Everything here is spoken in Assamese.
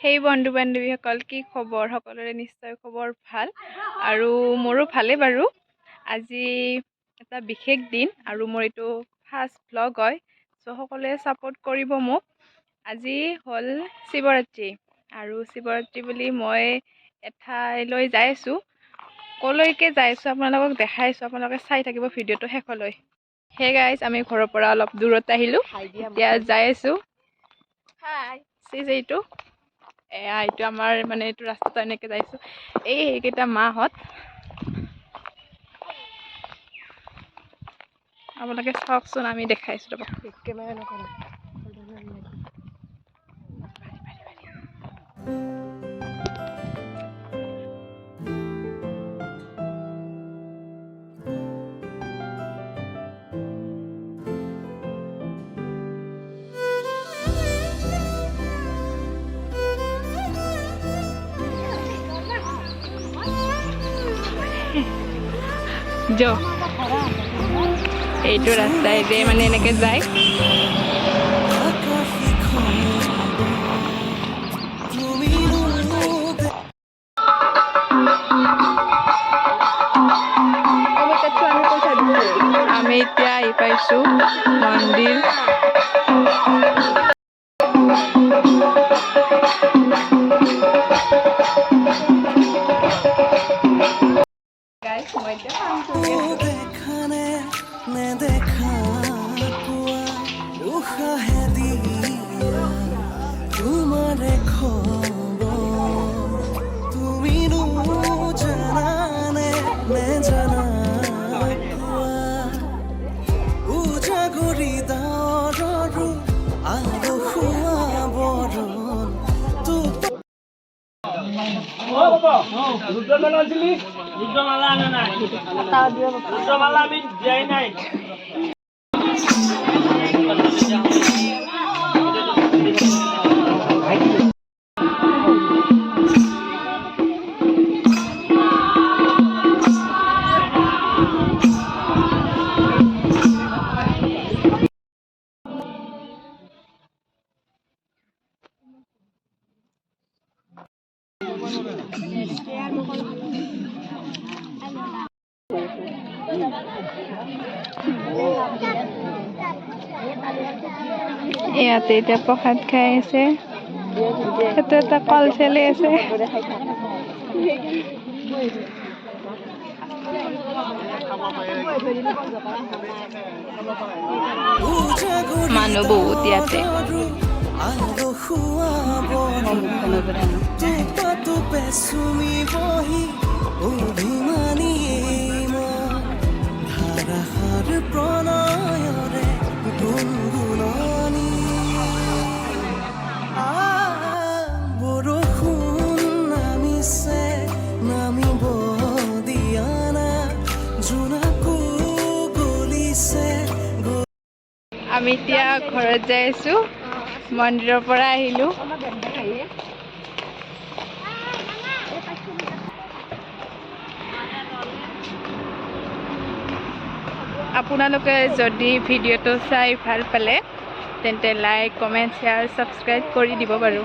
সেই বন্ধু বান্ধৱীসকল কি খবৰ সকলোৰে নিশ্চয় খবৰ ভাল আৰু মোৰো ভালে বাৰু আজি এটা বিশেষ দিন আৰু মোৰ এইটো ফাৰ্ষ্ট ব্লগ হয় সো সকলোৱে সাপোৰ্ট কৰিব মোক আজি হল শিৱৰাত্ৰি আৰু শিৱৰাত্ৰি বুলি মই এঠাইলৈ যাই আছো কলৈকে যাই আছো আপোনালোকক দেখাইছো আপোনালোকে চাই থাকিব ভিডিওটো শেষলৈ হে গাইজ আমি ঘৰৰ পৰা অলপ দূৰত আহিলো এতিয়া যাই আছো হাই চিজ এইটো এইটো আমাৰ মানে এইটো ৰাস্তাটো এনেকৈ যাইছোঁ এইকেইটা মাহঁত আপোনালোকে চাওকচোন আমি দেখাইছোঁ ৰ'ব जो এইটো ৰাস্তাইৰে মানে এনেকৈ যায় আমি এতিয়া আহি পাইছোঁ মন্দিৰ ইয়াতে এতিয়া প্ৰসাদ খাই আছে সেইটো এটা কল চলি আছে মানুহ বহুত ইয়াতে আমি এতিয়া ঘৰত যাই আছো মন্দিৰৰ পৰা আহিলো আপোনালোকে যদি ভিডিওটো চাই ভাল পালে তেন্তে লাইক কমেন্ট শ্বেয়াৰ সাবস্ক্ৰাইব কৰি দিব বাৰু